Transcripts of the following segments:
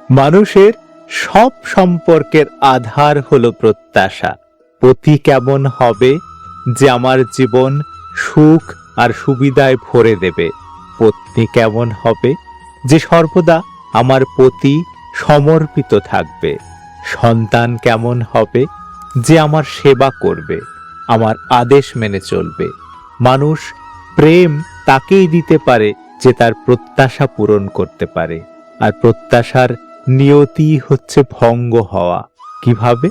মানুষের সব সম্পর্কের আধার হলো প্রত্যাশা। পতি কেমন হবে যে আমার জীবন সুখ আর সুবিধায় ভরে দেবে? পত্নী কেমন হবে যে সর্বদা আমার প্রতি সমর্পিত থাকবে? সন্তান কেমন হবে যে আমার সেবা করবে, আমার আদেশ মেনে চলবে? মানুষ প্রেম তাকেই দিতে পারে যে তার প্রত্যাশা পূরণ করতে পারে, আর প্রত্যাশার নিয়তি হচ্ছে ভঙ্গ হওয়া। কিভাবে?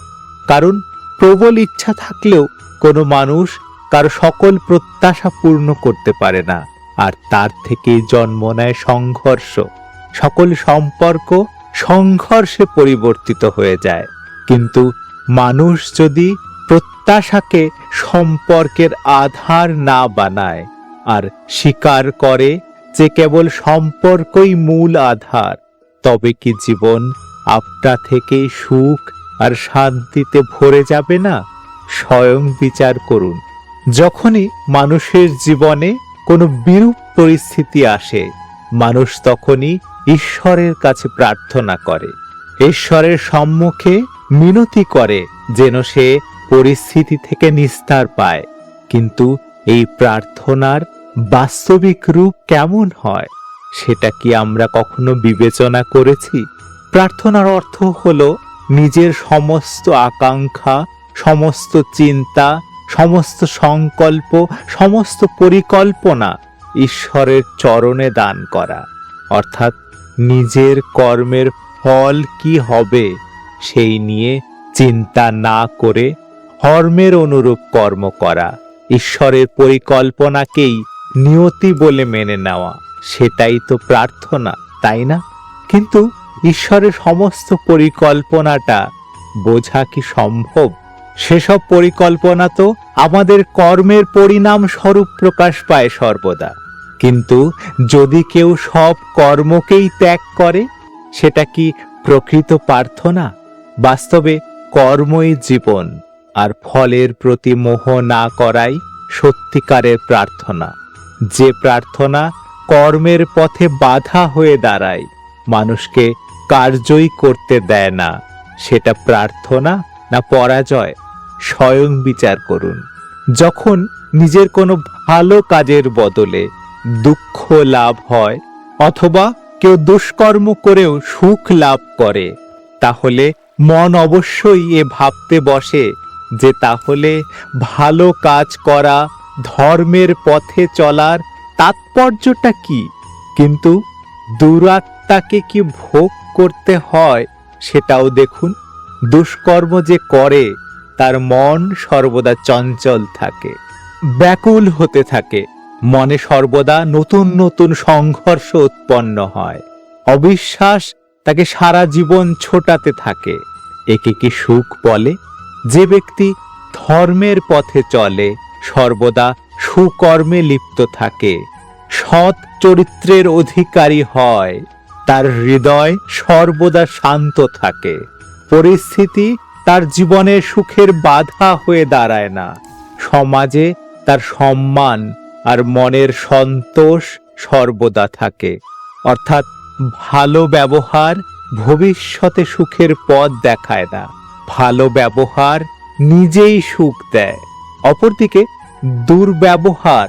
কারণ প্রবল ইচ্ছা থাকলেও কোনো মানুষ তার সকল প্রত্যাশা পূর্ণ করতে পারে না, আর তার থেকেই জন্ম নেয় সংঘর্ষ। সকল সম্পর্ক সংঘর্ষে পরিবর্তিত হয়ে যায়। কিন্তু মানুষ যদি প্রত্যাশাকে সম্পর্কের আধার না বানায়, আর স্বীকার করে যে কেবল সম্পর্কই মূল আধার, তবে কি জীবন আপনা থেকেই সুখ আর শান্তিতে ভরে যাবে না? স্বয়ং বিচার করুন। যখনই মানুষের জীবনে কোনো বিরূপ পরিস্থিতি আসে, মানুষ তখনই ঈশ্বরের কাছে প্রার্থনা করে, ঈশ্বরের সম্মুখে মিনতি করে যেন সে পরিস্থিতি থেকে নিস্তার পায়। কিন্তু এই প্রার্থনার বাস্তবিক রূপ কেমন হয় সেটা কি আমরা কখনো বিবেচনা করেছি? প্রার্থনার অর্থ হলো নিজের সমস্ত আকাঙ্ক্ষা, সমস্ত চিন্তা, সমস্ত সংকল্প, সমস্ত পরিকল্পনা ঈশ্বরের চরণে দান করা। অর্থাৎ নিজের কর্মের ফল কি হবে সেই নিয়ে চিন্তা না করে ধর্মের অনুরূপ কর্ম করা, ঈশ্বরের পরিকল্পনাকেই নিয়তি বলে মেনে নেওয়া, সেটাই তো প্রার্থনা, তাই না? কিন্তু ঈশ্বরের সমস্ত পরিকল্পনাটা বোঝা কি সম্ভব? সেসব পরিকল্পনা তো আমাদের কর্মের পরিণাম স্বরূপ প্রকাশ পায় সর্বদা। কিন্তু যদি কেউ সব কর্মকেই ত্যাগ করে, সেটা কি প্রকৃত প্রার্থনা? বাস্তবে কর্মই জীবন, আর ফলের প্রতি মোহ না করাই সত্যিকারের প্রার্থনা। যে প্রার্থনা কর্মের পথে বাধা হয়ে দাঁড়ায়, মানুষকে কার্যই করতে দেয় না, সেটা প্রার্থনা না পরাজয়? স্বয়ং বিচার করুন। যখন নিজের কোনো ভালো কাজের বদলে দুঃখ লাভ হয়, অথবা কেউ দুষ্কর্ম করেও সুখ লাভ করে, তাহলে মন অবশ্যই এ ভাবতে বসে যে তাহলে ভালো কাজ করা, ধর্মের পথে চলার তাৎপর্যটা কি? কিন্তু দুরাত্মাকে কি ভোগ করতে হয় সেটাও দেখুন। দুষ্কর্ম যে করে তার মন সর্বদা চঞ্চল থাকে, ব্যাকুল হতে থাকে, মনে সর্বদা নতুন নতুন সংঘর্ষ উৎপন্ন হয়, অবিশ্বাস তাকে সারা জীবন ছোটাতে থাকে। একে কি সুখ বলে? যে ব্যক্তি ধর্মের পথে চলে, সর্বদা সুকর্মে লিপ্ত থাকে, সৎ চরিত্রের অধিকারী হয়, তার হৃদয় সর্বদা শান্ত থাকে, পরিস্থিতি তার জীবনে সুখের বাধা হয়ে দাঁড়ায় না, সমাজে তার সম্মান আর মনের সন্তোষ সর্বদা থাকে। অর্থাৎ ভালো ব্যবহার ভবিষ্যতে সুখের পথ দেখায় না, ভালো ব্যবহার নিজেই সুখ দেয়। অপরদিকে দুর্ব্যবহার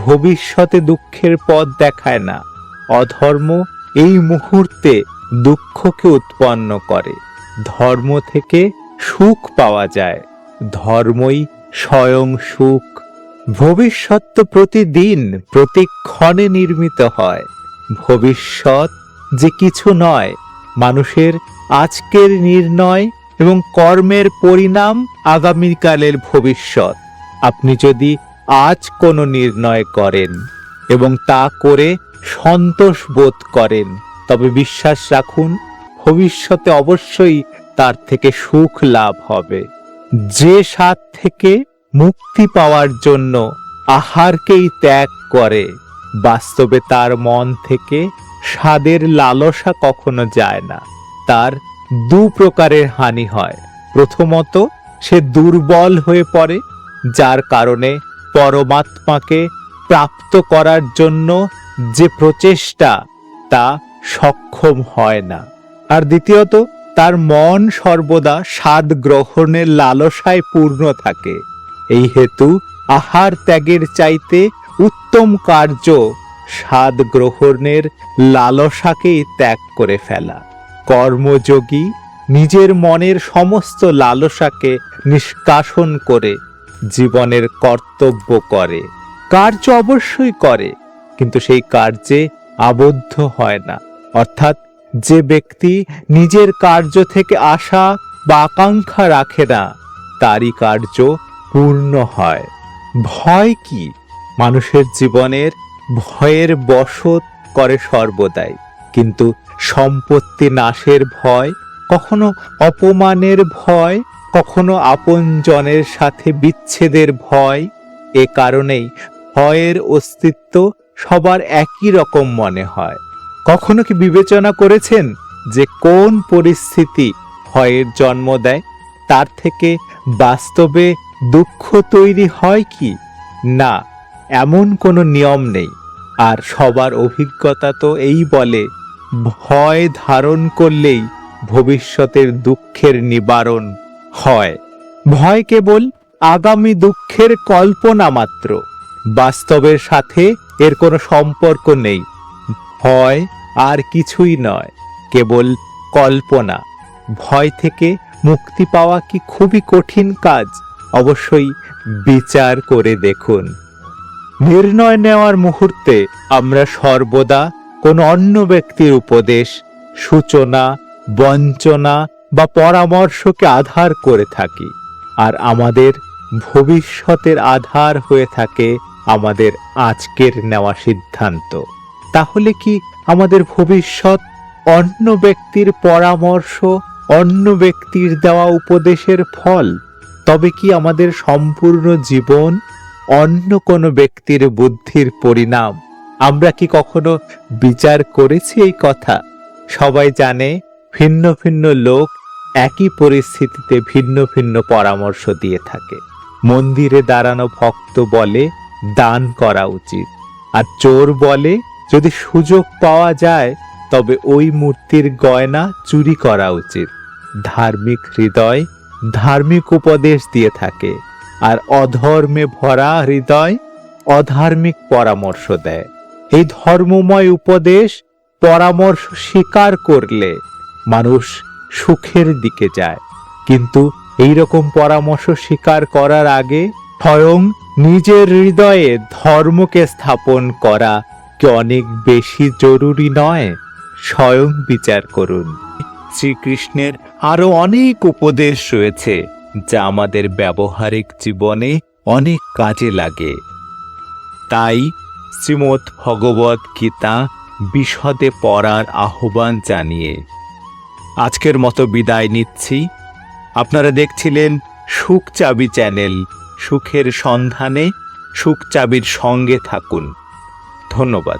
ভবিষ্যতে দুঃখের পথ দেখায় না। অধর্ম এই মুহূর্তে দুঃখকে উৎপন্ন করে। ধর্ম থেকে সুখ পাওয়া যায়, ধর্মই স্বয়ং সুখ। ভবিষ্যৎ তো প্রতিদিন প্রতিক্ষণে নির্মিত হয়। ভবিষ্যৎ যে কিছু নয়, মানুষের আজকের নির্ণয় এবং কর্মের পরিণাম আগামীকালের ভবিষ্যৎ। আপনি যদি আজ কোনো নির্ণয় করেন এবং তা করে সন্তোষ বোধ করেন, তবে বিশ্বাস রাখুন ভবিষ্যতে অবশ্যই তার থেকে সুখ লাভ হবে। যে স্বাদ থেকে মুক্তি পাওয়ার জন্য আহারকেই ত্যাগ করে, বাস্তবে তার মন থেকে স্বাদের লালসা কখনো যায় না। তার দু প্রকারের হানি হয়। প্রথমত, সে দুর্বল হয়ে পড়ে, যার কারণে পরমাত্মাকে প্রাপ্ত করার জন্য যে প্রচেষ্টা তা সক্ষম হয় না। আর দ্বিতীয়ত, তার মন সর্বদা স্বাদ গ্রহণের লালসায় পূর্ণ থাকে। এই হেতু আহার ত্যাগের চাইতে উত্তম কার্য স্বাদ গ্রহণের লালসাকেই ত্যাগ করে ফেলা। কর্মযোগী নিজের মনের সমস্ত লালসাকে নিষ্কাশন করে জীবনের কর্তব্য করে। কার্য অবশ্যই করে, কিন্তু সেই কার্যে আবদ্ধ হয় না। অর্থাৎ যে ব্যক্তি নিজের কার্য থেকে আশা বা আকাঙ্ক্ষা রাখে না, তারই কার্য পূর্ণ হয়। ভয় কি? মানুষের জীবনের ভয়ের বশত করে সর্বদাই, কিন্তু সম্পত্তি নাশের ভয়, কখনো অপমানের ভয়, কখনো আপনজনের সাথে বিচ্ছেদের ভয়। এ কারণেই ভয়ের অস্তিত্ব সবার একই রকম মনে হয়। কখনো কি বিবেচনা করেছেন যে কোন পরিস্থিতি ভয়ের জন্ম দেয়? তার থেকে বাস্তবে দুঃখ তৈরি হয় কি? না, এমন কোনো নিয়ম নেই। আর সবার অভিজ্ঞতা তো এই বলে, ভয় ধারণ করলেই ভবিষ্যতের দুঃখের নিবারণ হয়। ভয় কেবল আগামী দুঃখের কল্পনা মাত্র, বাস্তবের সাথে এর কোনো সম্পর্ক নেই। ভয় আর কিছুই নয়, কেবল কল্পনা। ভয় থেকে মুক্তি পাওয়া কি খুবই কঠিন কাজ? অবশ্যই বিচার করে দেখুন। নির্ণয় নেওয়ার মুহূর্তে আমরা সর্বদা কোনো অন্য ব্যক্তির উপদেশ, সূচনা, বঞ্চনা বা পরামর্শকে আধার করে থাকি। আর আমাদের ভবিষ্যতের আধার হয়ে থাকে আমাদের আজকের নেওয়া সিদ্ধান্ত। তাহলে কি আমাদের ভবিষ্যৎ অন্য ব্যক্তির পরামর্শ, অন্য ব্যক্তির দেওয়া উপদেশের ফল? তবে কি আমাদের সম্পূর্ণ জীবন অন্য কোনো ব্যক্তির বুদ্ধির পরিণাম? আমরা কি কখনো বিচার করেছি এই কথা? সবাই জানে ভিন্ন ভিন্ন লোক একই পরিস্থিতিতে ভিন্ন ভিন্ন পরামর্শ দিয়ে থাকে। মন্দিরে দাঁড়ানো ভক্ত বলে দান করা উচিত, আর চোর বলে যদি সুযোগ পাওয়া যায় তবে ওই মূর্তির গয়না চুরি করা উচিত। ধার্মিক হৃদয় ধার্মিক উপদেশ দিয়ে থাকে, আর অধর্মে ভরা হৃদয় অধার্মিক পরামর্শ দেয়। এই ধর্মময় উপদেশ পরামর্শ স্বীকার করলে মানুষ সুখের দিকে যায়, কিন্তু এই রকম পরামর্শ স্বীকার করার আগে স্বয়ং নিজের হৃদয়ে ধর্মকে স্থাপন করা কি অনেক বেশি জরুরি নয়? স্বয়ং বিচার করুন। শ্রীকৃষ্ণের আরো অনেক উপদেশ রয়েছে যা আমাদের ব্যবহারিক জীবনে অনেক কাজে লাগে। তাই শ্রীমদ্ ভগবত গীতা বিশদে পড়ার আহ্বান জানিয়ে আজকের মতো বিদায় নিচ্ছি। আপনারা দেখছিলেন সুখ চাবি চ্যানেল। সুখের সন্ধানে সুখ চাবির সঙ্গে থাকুন। ধন্যবাদ।